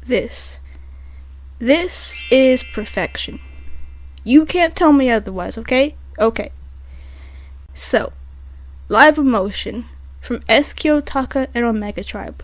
this. This is perfection. You can't tell me otherwise, okay? Okay. So, Live Emotion from s.kiyotaka and Omega Tribe.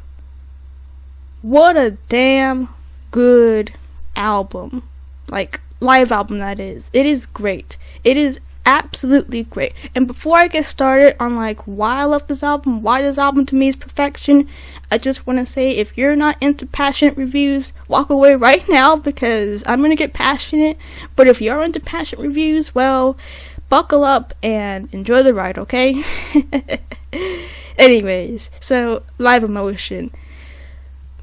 What a damn good album. Like, live album that is. It is great. It is absolutely great. And before I get started on like why I love this album, why this album to me is perfection, I just want to say, if you're not into passionate reviews, walk away right now, because I'm gonna get passionate. But if you're into passionate reviews, well, buckle up and enjoy the ride, okay? Anyways, so Live Emotion,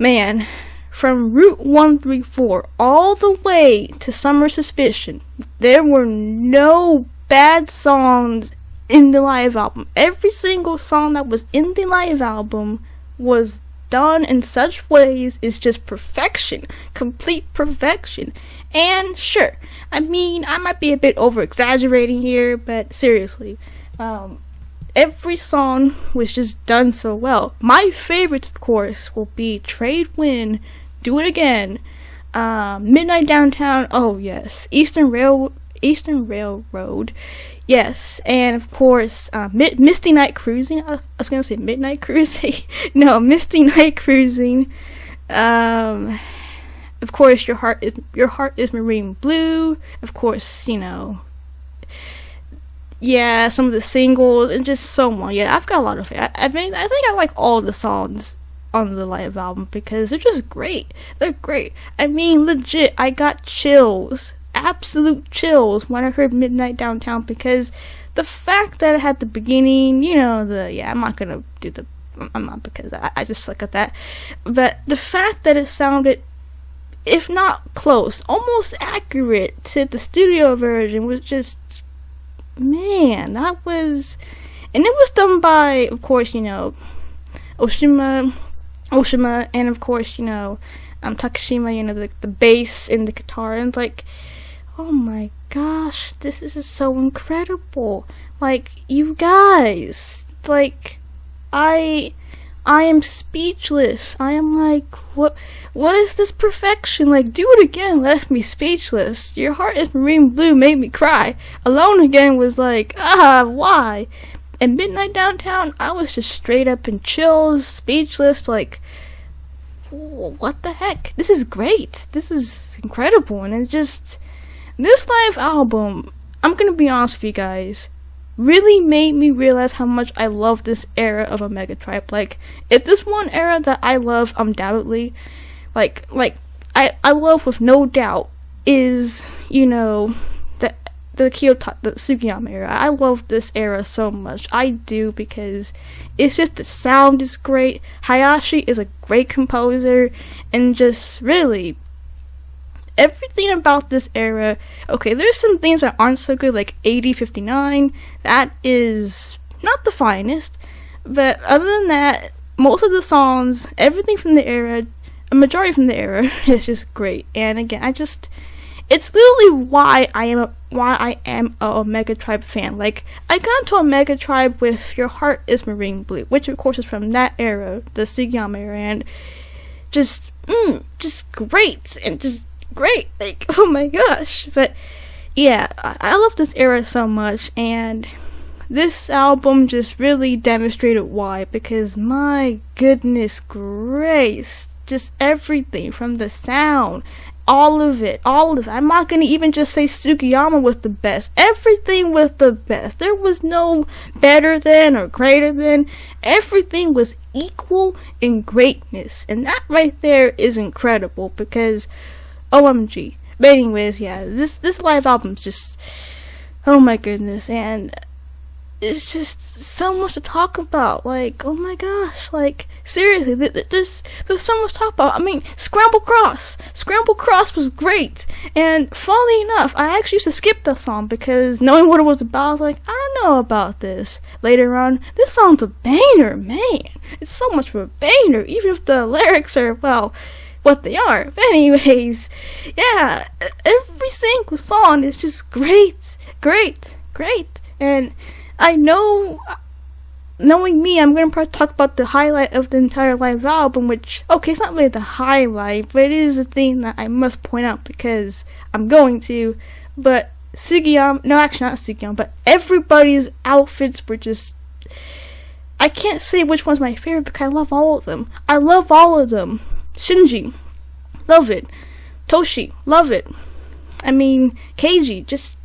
man, from Route 134 all the way to Summer Suspicion, there were no bad songs in the live album. Every single song that was in the live album was done in such ways is just perfection, complete perfection. And sure, I mean, I might be a bit over exaggerating here, but seriously, every song was just done so well. My favorites, of course, will be Trade Wind, Do It Again, Midnight Downtown, oh yes, Eastern Railroad, yes, and of course, Misty Night Cruising. I was gonna say Midnight Cruising. No, Misty Night Cruising. Of course, Your Heart Is Marine Blue. Of course, you know, yeah, some of the singles and just so on. Yeah, I've got a lot of it. I think I like all the songs on the live album because they're just great. They're great. I mean, legit, I got chills. Absolute chills when I heard Midnight Downtown, because the fact that it had the beginning, you know, I'm not, because I just suck at that, but the fact that it sounded, if not close, almost accurate to the studio version was just, man, that was, and it was done by, of course, you know, Oshima, and of course, you know, Takashima, you know, the bass and the guitar, and like, oh my gosh, this is so incredible. Like, you guys, like, I am speechless. I am like, what is this perfection? Like, Do It Again left me speechless. Your Heart Is Marine Blue made me cry. Alone Again was like, why? And Midnight Downtown, I was just straight up in chills, speechless, like, what the heck? This is great. This is incredible. And it just, this live album, I'm gonna be honest with you guys, really made me realize how much I love this era of Omega Tribe. Like, if this one era that I love undoubtedly, like I love with no doubt, is, you know, the Sugiyama era. I love this era so much. I do, because it's just, the sound is great. Hayashi is a great composer, and just really everything about this era. Okay, there's some things that aren't so good, like 8059. That is not the finest, but other than that, most of the songs, everything from the era, a majority from the era, is just great. And again, it's literally why I am a Omega Tribe fan. Like, I got into Omega Tribe with Your Heart Is Marine Blue, which of course is from that era, the Sugiyama era, and just great, and just great, like, oh my gosh. But yeah, I love this era so much, and this album just really demonstrated why, because my goodness grace, just everything from the sound, all of it. I'm not gonna even just say Sugiyama was the best. Everything was the best. There was no better than or greater than. Everything was equal in greatness, and that right there is incredible, because OMG. But anyways, yeah, this live album's just, oh my goodness, and it's just so much to talk about. Like, oh my gosh, like, seriously, there's so much to talk about. I mean, Scramble Cross was great, and funnily enough, I actually used to skip that song, because knowing what it was about, I was like, I don't know about this. Later on, this song's a banger, man. It's so much of a banger, even if the lyrics are, well, what they are. But anyways, yeah, every single song is just great, and I know, knowing me, I'm gonna probably talk about the highlight of the entire live album, which, okay, it's not really the highlight, but it is a thing that I must point out because I'm going to. But Sugiyama, no, actually not Sugiyama, but everybody's outfits were just, I can't say which one's my favorite because I love all of them. I love all of them. Shinji, love it. Toshi, love it. I mean, Keiji, just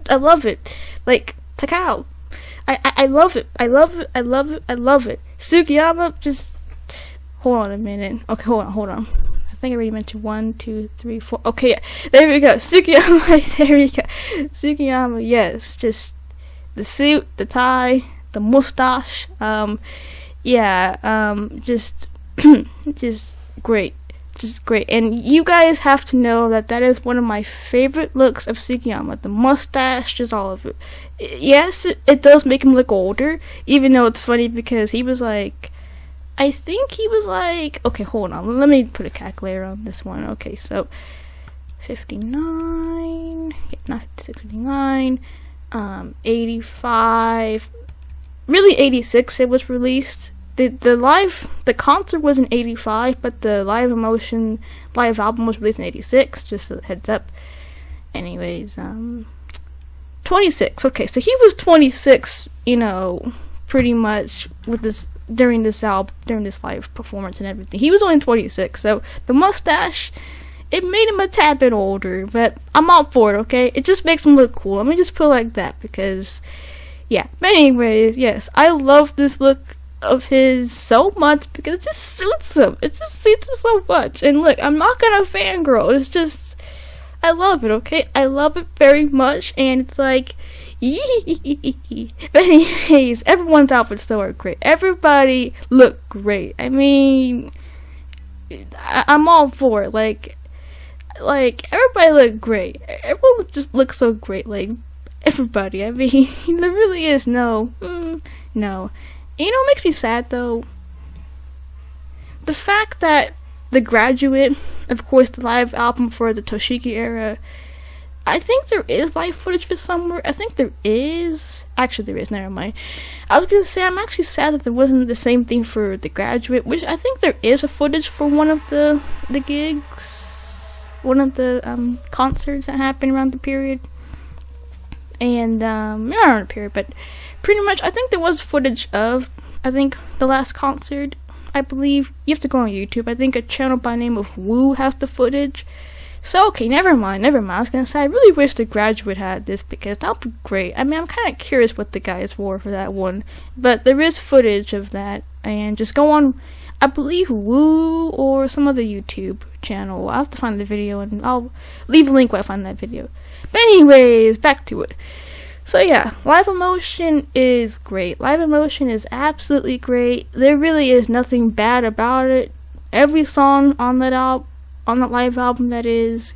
I love it. Like, Takao, I love it. I love it. I love it. I love it. Sugiyama, just, hold on a minute. Okay, hold on. I think I already mentioned 1, 2, 3, 4. Okay, yeah, there we go. Sugiyama, there we go. Sugiyama, yes, just the suit, the tie, the mustache, just, just great. Just great. And you guys have to know that is one of my favorite looks of Sugiyama. The mustache, just all of it. Yes, it does make him look older, even though it's funny because he was like, I think he was like, okay, hold on, let me put a calculator on this one. Okay, so 59, yeah, not 59, 85, really 86 it was released. The concert was in 85, but the live album was released in 86, just a heads up. Anyways, 26. Okay, so he was 26, pretty much with this during this live performance and everything. He was only 26, so the mustache, it made him a tad bit older, but I'm all for it, okay? It just makes him look cool. Let me just put it like that because, yeah. But anyways, yes, I love this look of his so much because it just suits him. It just suits him so much. And look, I'm not gonna fangirl. It's just, I love it, okay? I love it very much, and it's like, yee. But anyways, everyone's outfits still are great. Everybody look great. I mean, I'm all for it. Like everybody look great. Everyone just looks so great. Like everybody. I mean, there really is no. You know what makes me sad though? The fact that The Graduate, of course the live album for the Toshiki era, I think there is live footage for somewhere. I think there is. Actually there is, never mind. I was gonna say I'm actually sad that there wasn't the same thing for The Graduate, which I think there is a footage for one of the gigs. One of the concerts that happened around the period. And not around the period, but pretty much I think there was footage of, I think, the last concert. I believe you have to go on YouTube. I think a channel by the name of Woo has the footage. So okay, never mind. I was gonna say I really wish The Graduate had this because that would be great. I mean, I'm kind of curious what the guys wore for that one, but there is footage of that. And just go on, I believe Woo or some other YouTube channel. I'll have to find the video and I'll leave a link where I find that video. But anyways, back to it. So yeah, Live Emotion is great. Live Emotion is absolutely great. There really is nothing bad about it. Every song on that live album that is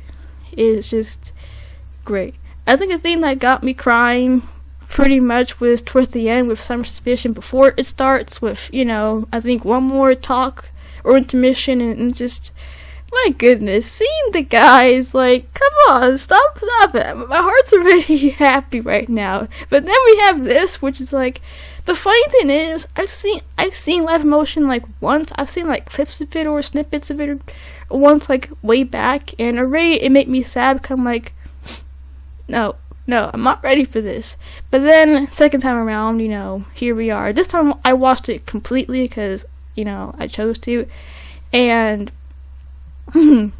just great. I think the thing that got me crying pretty much was towards the end with Summer Suspicion before it starts with, I think one more talk or intermission and just, my goodness, seeing the guys, like, come on, stop it. My heart's already happy right now. But then we have this, which is like, the funny thing is, I've seen Live Emotion like once. I've seen like clips of it or snippets of it once, like way back, and already it made me sad because I'm like, no, I'm not ready for this. But then second time around, here we are. This time I watched it completely because I chose to, and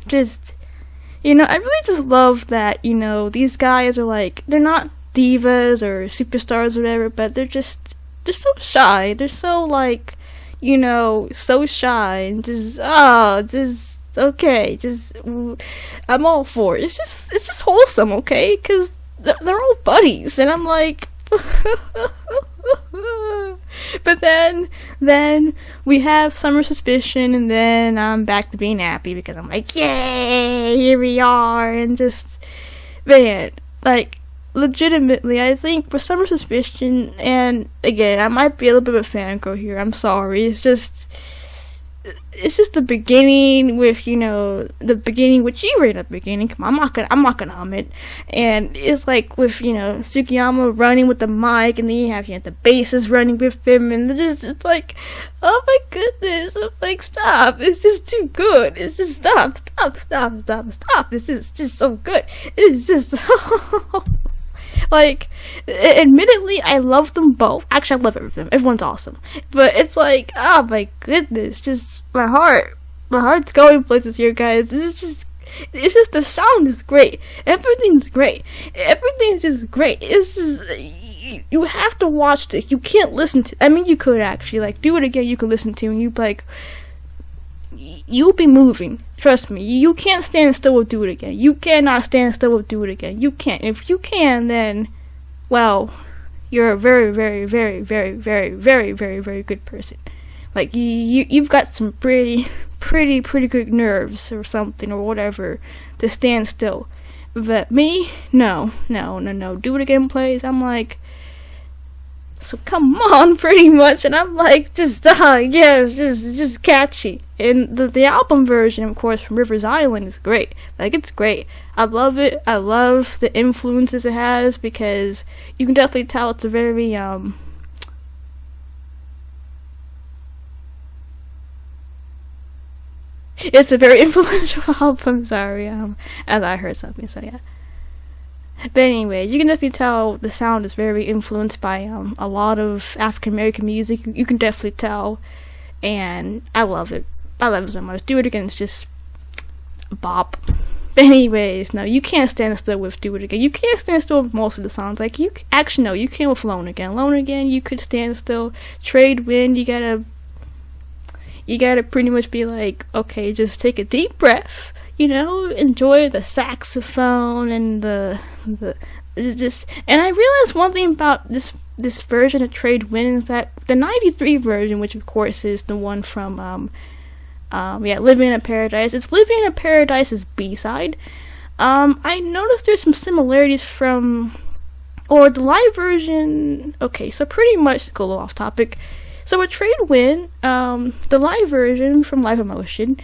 just, I really just love that, these guys are like, they're not divas or superstars or whatever, but they're so shy. They're so like, so shy and just okay. I'm all for it. It's just wholesome, okay? Because they're all buddies, and I'm like, but then we have Summer Suspicion, and then I'm back to being happy because I'm like, yay, here we are, and just, man, like, legitimately, I think for Summer Suspicion, and again, I might be a little bit of a fangirl here, I'm sorry, it's just, it's just the beginning with, the beginning with G-Ray at the beginning. Come on, I'm not gonna hum it. And it's like with, Tsukiyama running with the mic, and then you have, the basses running with him, and it's like, oh my goodness, I'm like, stop, it's just too good. It's just stop. It's just so good. It's just like, admittedly, I love them both. Actually, I love everything. Everyone's awesome. But it's like, oh my goodness, just my heart's going places here, guys. It's just the sound is great. Everything's great. Everything's just great. It's just, you have to watch this. You can't listen to, I mean, you could actually, like, do it again, you could listen to, and you'd be like, you'll be moving. Trust me. You can't stand still with Do It Again. You cannot stand still with Do It Again. You can't. If you can, then, well, you're a very, very, very, very, very, very, very, very good person. Like, you've got some pretty good nerves or something or whatever to stand still. But me, no. Do It Again plays. I'm like, so come on, pretty much. And I'm like, just just catchy. And the album version, of course, from Rivers Island is great. Like, it's great. I love it. I love the influences it has, because you can definitely tell it's a very it's a very influential album. Sorry, as I heard something, so yeah. But anyway, you can definitely tell the sound is very influenced by a lot of African American music. You can definitely tell, and I love it. I love it so much. Do It Again is just a bop. But anyways, no, you can't stand still with Do It Again. You can't stand still with most of the songs. Like, you actually, no, you can't with Lone Again. Lone Again, you could stand still. Trade Wind, you gotta pretty much be like, okay, just take a deep breath. Enjoy the saxophone and the just. And I realized one thing about this version of Trade Wind is that the '93 version, which of course is the one from Living in a Paradise. It's Living in a Paradise's B-side. I noticed there's some similarities from, or the live version. Okay, so pretty much go a little off topic. So with Trade Wind, the live version from Live Emotion,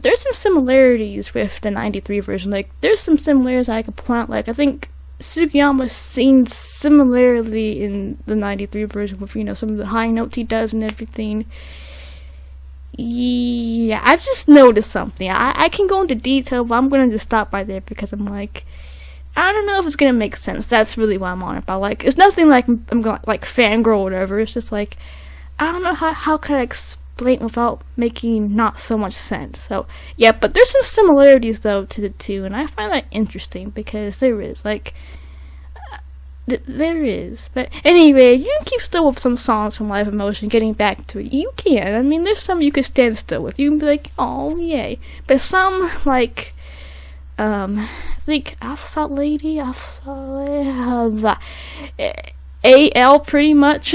there's some similarities with the 93 version. Like, there's some similarities I could point out. Like, I think Sugiyama sings similarly in the 93 version with, some of the high notes he does and everything. Yeah, I've just noticed something. I can go into detail, but I'm going to just stop right there, because I'm like, I don't know if it's going to make sense. That's really what I'm on about. Like, it's nothing like I'm going like fangirl or whatever. It's just like, I don't know how could I explain without making not so much sense. So yeah, but there's some similarities though to the two, and I find that interesting, because there is there is. But anyway, you can keep still with some songs from Live Emotion. Getting back to it, you can. I mean, there's some you could stand still with. You can be like, oh yay. But some, like, I think Afsat Lady, AL pretty much.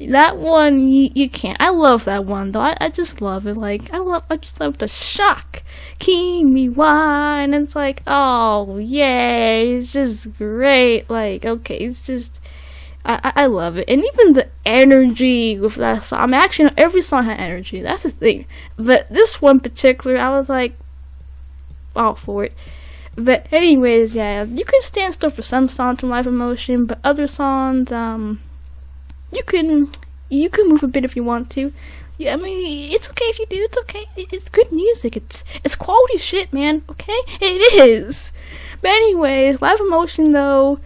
That one, you can't. I love that one though. I just love it. Like, I just love the shock. Kimi wa, and it's like, oh yay, it's just great. Like, okay, it's just, I love it. And even the energy with that song. I mean, actually, every song had energy. That's the thing. But this one particular, I was like, all for it. But anyways, yeah, you can stand still for some songs from Live Emotion, but other songs, you can move a bit if you want to. Yeah, I mean, it's okay if you do. It's okay. It's good music. It's quality shit, man. Okay, it is. But anyways, Live Emotion though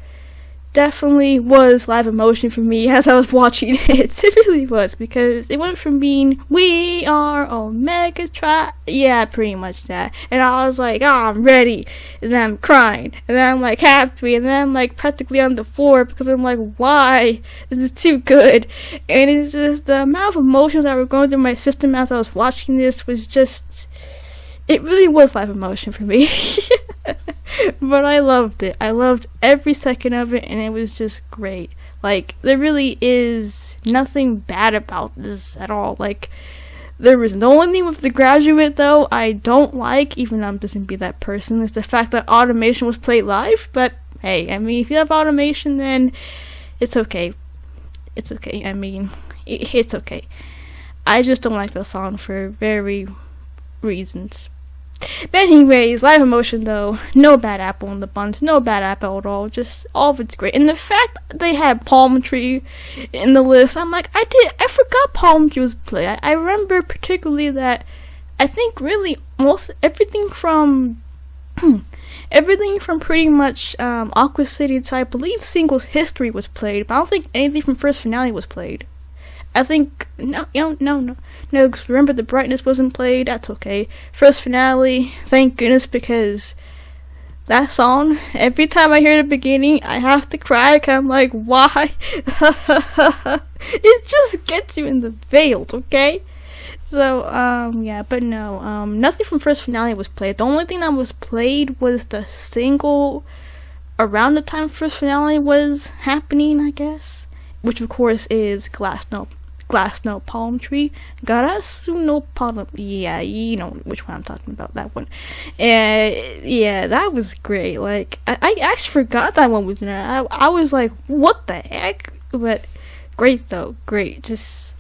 definitely was Live Emotion for me as I was watching it. It really was, because it went from being We Are Omega yeah, pretty much that, and I was like, oh, I'm ready, and then I'm crying, and then I'm like happy, and then I'm like practically on the floor, because I'm like, why? This is too good. And it's just the amount of emotions that were going through my system as I was watching this was just, it really was Live Emotion for me. But I loved it. I loved every second of it, and it was just great. Like, there really is nothing bad about this at all. Like, there was the only thing with The Graduate, though, I don't like, even though I'm just gonna be that person, is the fact that automation was played live. But hey, I mean, if you have automation, then it's okay. It's okay. I mean, It's okay. I just don't like the song for very reasons. But anyways, Live Emotion though, no bad apple in the bunch, no bad apple at all, just all of it's great. And the fact that they had Palm Tree in the list, I'm like, I forgot Palm Tree was played. I remember particularly that I think really most everything from pretty much Aqua City to I believe Singles History was played, but I don't think anything from First Finale was played. I think no, because Remember the Brightness wasn't played. That's okay. First Finale, thank goodness, because that song, every time I hear the beginning, I have to cry. Cause I'm like, why? It just gets you in the veils, okay? So yeah, but no, nothing from First Finale was played. The only thing that was played was the single around the time First Finale was happening, I guess, which of course is Glass No Palm Tree. Garasu no Palm. Yeah, you know which one I'm talking about. That one. Yeah, that was great. Like I actually forgot that one was in there. I was like, what the heck? But great though, great, just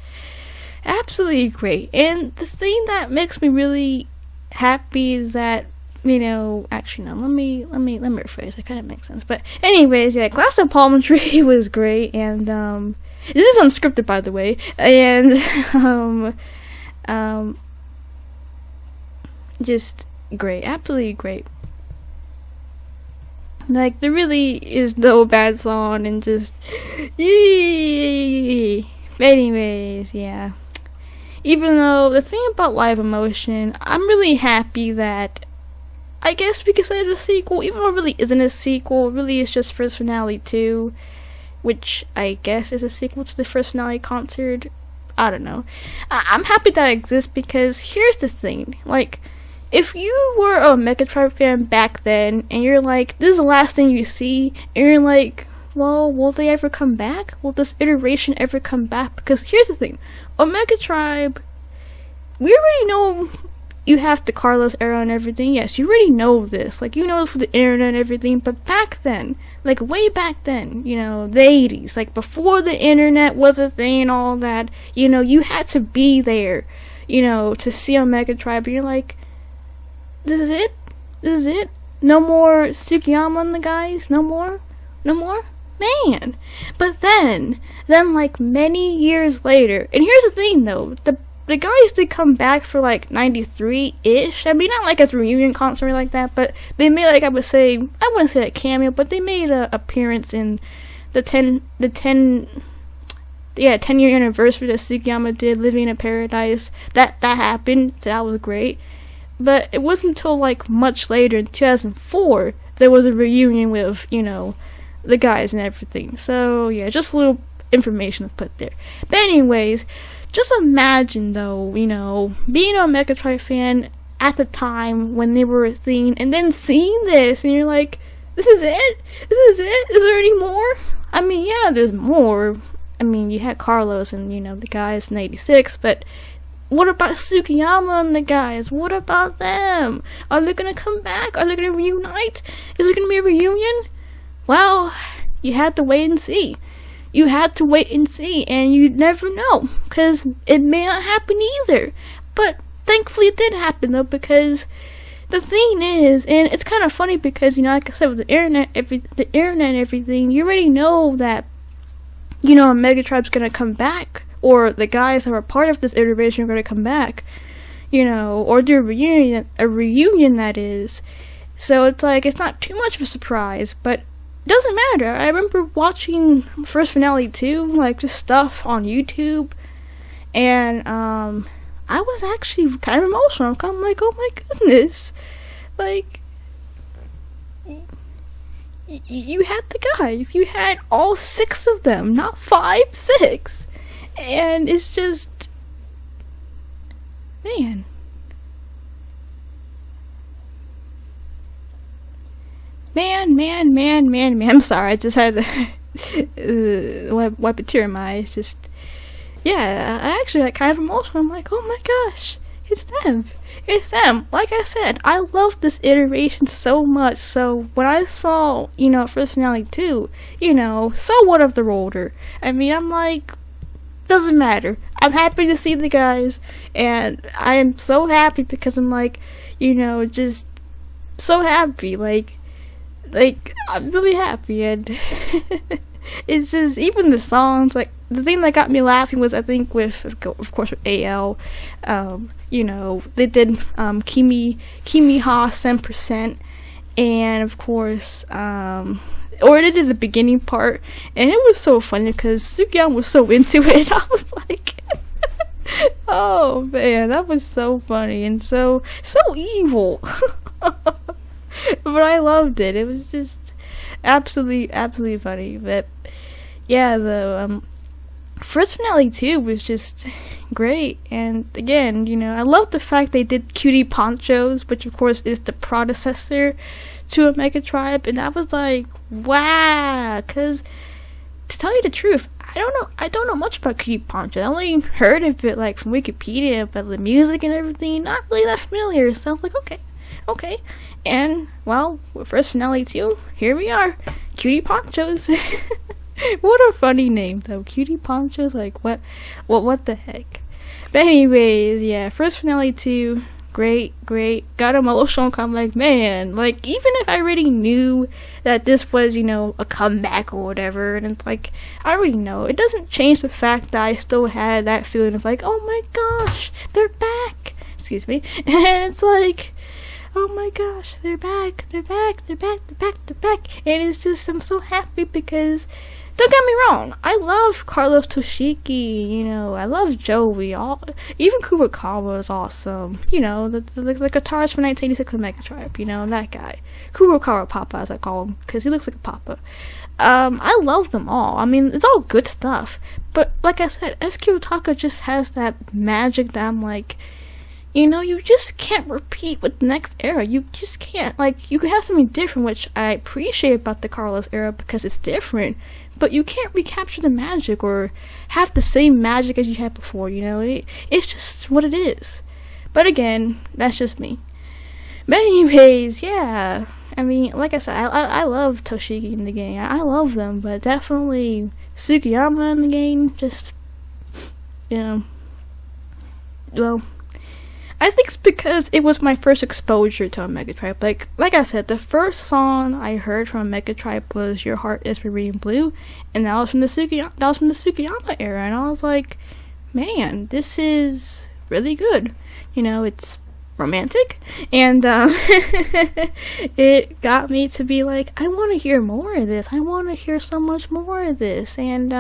absolutely great. And the thing that makes me really happy is that, you know, actually no, let me rephrase. That kind of makes sense. But anyways, yeah, Glass No Palm Tree was great, and this is unscripted, by the way, and just great, absolutely great. Like, there really is no bad song, and just yay. But anyways, yeah. Even though the thing about Live Emotion, I'm really happy that I guess we could say it's a sequel, even though it really isn't a sequel. It really is just First Finale 2, which I guess is a sequel to the First Finale concert. I don't know. I'm happy that exists, because here's the thing. Like, if you were a Mega Tribe fan back then, and you're like, this is the last thing you see, and you're like, well, will they ever come back? Will this iteration ever come back? Because here's the thing. Omega Tribe, we already know you have the Carlos era and everything. Yes, you already know this. Like, you know this for the internet and everything. But back then, like way back then, you know, the 80s, like before the internet was a thing and all that, you know, you had to be there, you know, to see Omega Tribe. And you're like, this is it? This is it? No more Tsukiyama and the guys? No more? No more? Man. But then like many years later, and here's the thing though, the guys did come back for like 93-ish. I mean, not like a reunion concert or like that, but they made, like, I wouldn't say a cameo, but they made an appearance in the 10-year anniversary that Tsukiyama did, Living in Paradise. That happened, so that was great. But it wasn't until like much later, in 2004, there was a reunion with, you know, the guys and everything. So yeah, just a little information to put there. But anyways, just imagine though, you know, being a Mega Tribe fan at the time when they were a thing, and then seeing this, and you're like, this is it? This is it? Is there any more? I mean, yeah, there's more. I mean, you had Carlos and, you know, the guys in 86, but what about Tsukiyama and the guys? What about them? Are they gonna come back? Are they gonna reunite? Is there gonna be a reunion? Well, you had to wait and see. You had to wait and see, and you never know, because it may not happen either. But thankfully it did happen though, because the thing is, and it's kind of funny because, you know, like I said, with the internet and everything, you already know that, you know, Mega Tribe's gonna come back, or the guys who are part of this iteration are gonna come back, you know, or do a reunion that is. So it's like, it's not too much of a surprise, but it doesn't matter. I remember watching First Finale 2, like, just stuff on YouTube, and I was actually kind of emotional. I'm kind of like, oh my goodness, like, you had the guys, you had all 6 of them, not 5, 6, and it's just, man. Man. I'm sorry, I just had to wipe a tear in my eyes. Just, yeah, I actually got kind of emotional. I'm like, oh my gosh, it's them. It's them. Like I said, I love this iteration so much. So when I saw, you know, First Finale 2, you know, so what of the older? I mean, I'm like, Doesn't matter. I'm happy to see the guys, and I am so happy because I'm like, just so happy. Like I'm really happy, and it's just, even the songs, like, the thing that got me laughing was, I think, with, of course, with yeaaaah, they did Kimi Ha 10%, and of course, or they did the beginning part, and it was so funny because Sukiyama was so into it. I was like, oh man, that was so funny and so evil. But I loved it. It was just absolutely funny. But yeah, the first finale too was just great. And again, I love the fact they did Cutie Ponchos, which of course is the predecessor to a Mega Tribe, and that was like, wow. Because to tell you the truth, I don't know much about Cutie Poncho. I only heard of it like from Wikipedia, but the music and everything, not really that familiar. So I'm like, okay. And well, with first finale too, here we are, Cutie Ponchos. What a funny name though, Cutie Ponchos. Like what the heck? But anyways, yeah, first finale too, great. Got emotional. I'm like, man, like, even if I already knew that this was, a comeback or whatever, and it's like, I already know, it doesn't change the fact that I still had that feeling of like, oh my gosh, they're back. Excuse me. And it's like, oh my gosh, they're back. And it's just, I'm so happy because, don't get me wrong, I love Carlos Toshiki, I love Joey, even Kurokawa is awesome, the guitarist from 1986 Mega Tribe, that guy, Kurokawa Papa, as I call him, because he looks like a papa. I love them all. I mean, it's all good stuff, but like I said, s.kiyotaka just has that magic that I'm like, you just can't repeat with the next era. You just can't. Like, you could have something different, which I appreciate about the Carlos era because it's different, but you can't recapture the magic or have the same magic as you had before, it's just what it is. But again, that's just me. But anyways, yeah, I mean, like I said, I love Toshiki in the game. I love them, but definitely Sukiyama in the game, just, well, I think it's because it was my first exposure to a Mega Tribe. Like I said, the first song I heard from a Mega Tribe was "Your Heart Is Marine Blue," and that was from the Sukiyama era. And I was like, man, this is really good. It's romantic, and it got me to be like, I want to hear more of this. I want to hear so much more of this. And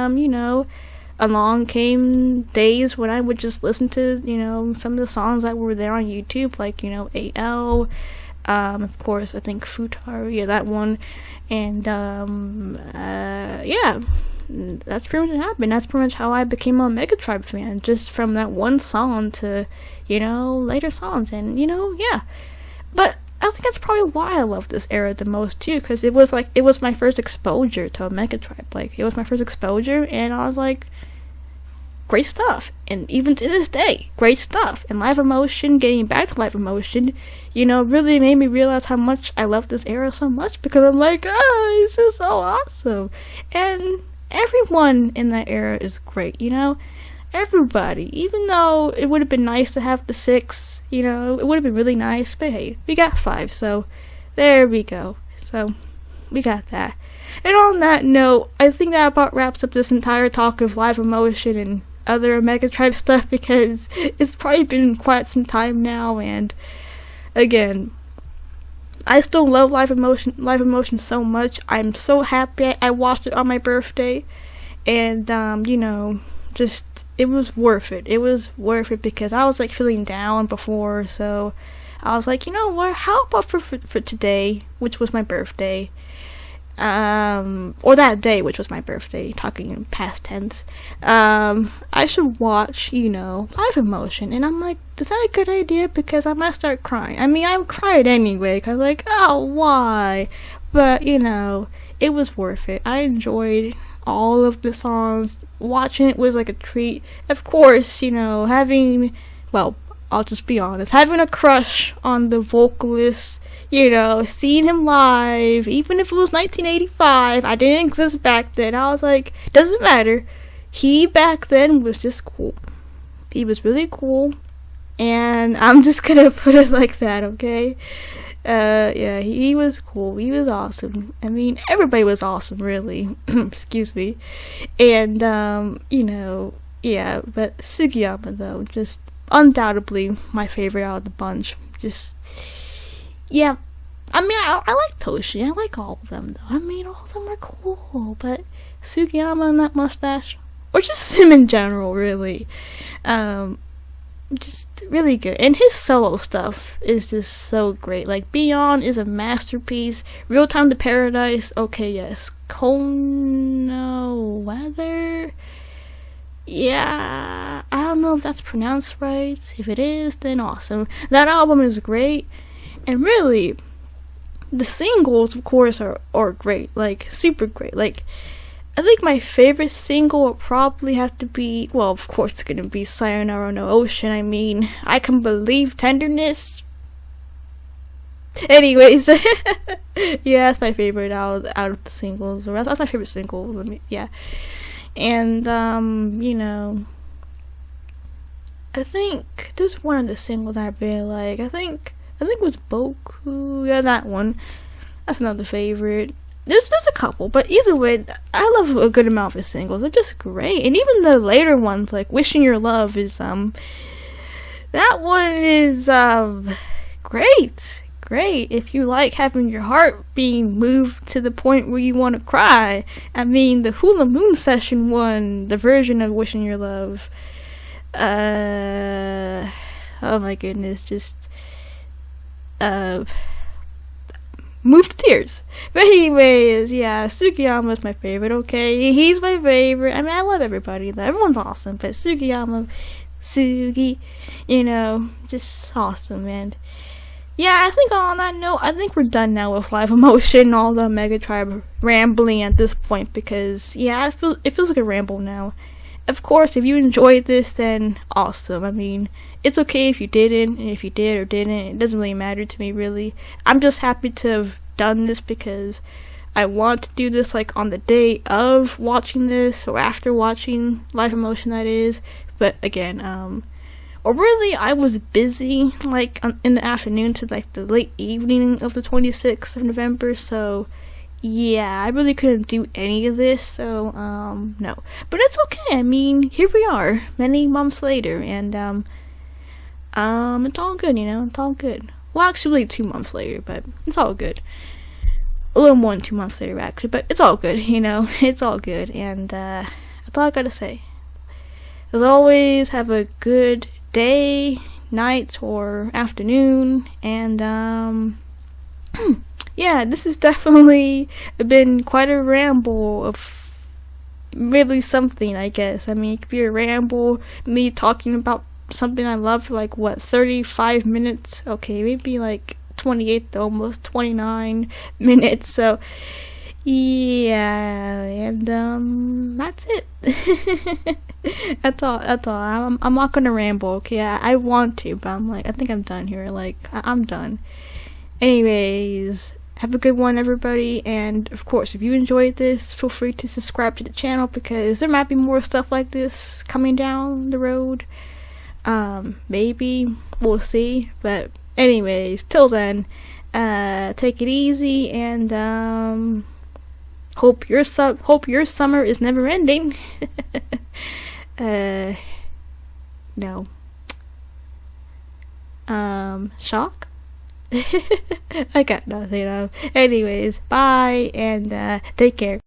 along came days when I would just listen to, some of the songs that were there on YouTube, like, yeaaaah, of course, I think Futari, yeah, that one, and, yeah, that's pretty much what happened. That's pretty much how I became a Mega Tribe fan, just from that one song to, later songs, and, yeah, but I think that's probably why I love this era the most too, because it was my first exposure to a Mega Tribe. Like, it was my first exposure, and I was like, great stuff. And even to this day, great stuff. And Live Emotion, getting back to Live Emotion, really made me realize how much I love this era so much, because I'm like, oh, this is so awesome. And everyone in that era is great, everybody. Even though it would have been nice to have the 6, it would have been really nice, but hey, we got 5, so there we go. So we got that. And on that note, I think that about wraps up this entire talk of Live Emotion and other Mega Tribe stuff, because it's probably been quite some time now, and again, I still love Live Emotion so much. I'm so happy I watched it on my birthday, and just, it was worth it. It was worth it because I was like feeling down before, so I was like, what, how about for today, which was my birthday, or that day, which was my birthday, talking in past tense, I should watch, Live Emotion. And I'm like, is that a good idea? Because I might start crying. I mean, I cried anyway, because like, oh, why? But, it was worth it. I enjoyed all of the songs. Watching it was like a treat. Of course, having, well, I'll just be honest, having a crush on the vocalist, seeing him live, even if it was 1985, I didn't exist back then. I was like, doesn't matter, he back then was just cool. He was really cool, and I'm just gonna put it like that, okay? Yeah, he was cool. He was awesome. I mean, everybody was awesome, really. Excuse me. And, yeah, but Sugiyama, though, just undoubtedly my favorite out of the bunch. Just, yeah. I mean, I like Toshi. I like all of them, though. I mean, all of them are cool, but Sugiyama and that mustache, or just him in general, really. Just really good, and his solo stuff is just so great. Like, Beyond is a masterpiece. Real Time to Paradise, okay, yes. Kono Weather, yeah, I don't know if that's pronounced right. If it is, then awesome. That album is great, and really, the singles, of course, are great, like, super great. Like, I think my favorite single would probably have to be, well, of course it's gonna be Sayonara no Ocean. I mean, I Can Believe Tenderness. Anyways, yeah, that's my favorite out of the singles. That's my favorite single. Yeah, and I think there's one of the singles that I really like. I think it was Boku. Yeah, that one. That's another favorite. There's a couple, but either way, I love a good amount of his singles. They're just great, and even the later ones, like Wishing Your Love, is that one is great. If you like having your heart being moved to the point where you want to cry. I mean, the Hula Moon Session one, the version of Wishing Your Love. Oh my goodness, just moved to tears. But anyways, yeah, Sugiyama's my favorite, okay? He's my favorite. I mean, I love everybody, though. Everyone's awesome, but Sugiyama, Sugi, just awesome, man. Yeah, I think on that note, I think we're done now with Live Emotion, all the Mega Tribe rambling at this point, because, yeah, it feels like a ramble now. Of course, if you enjoyed this, then awesome. I mean, it's okay if you didn't, and if you did or didn't, it doesn't really matter to me, really. I'm just happy to have done this because I want to do this, like, on the day of watching this, or after watching Live Emotion, that is. But, again, or really, I was busy, like, in the afternoon to, like, the late evening of the 26th of November, so yeah, I really couldn't do any of this, so, no. But it's okay, I mean, here we are, many months later, and, it's all good, it's all good. Well, actually, 2 months later, but it's all good. A little more than 2 months later, actually, but it's all good, it's all good, and, that's all I gotta say. As always, have a good day, night, or afternoon, and, yeah, this has definitely been quite a ramble of really something, I guess. I mean, it could be a ramble, me talking about something I love for, like, 35 minutes? Okay, maybe, like, 28 to almost 29 minutes, so, yeah, and, that's it. That's all. I'm not gonna ramble, okay? I want to, but I'm like, I think I'm done here, like, I'm done. Anyways, have a good one, everybody, and of course, if you enjoyed this, feel free to subscribe to the channel, because there might be more stuff like this coming down the road. Maybe, we'll see, but anyways, till then, take it easy, and, hope your summer is never ending. No. Shock? I got nothing. Anyways, bye, and take care.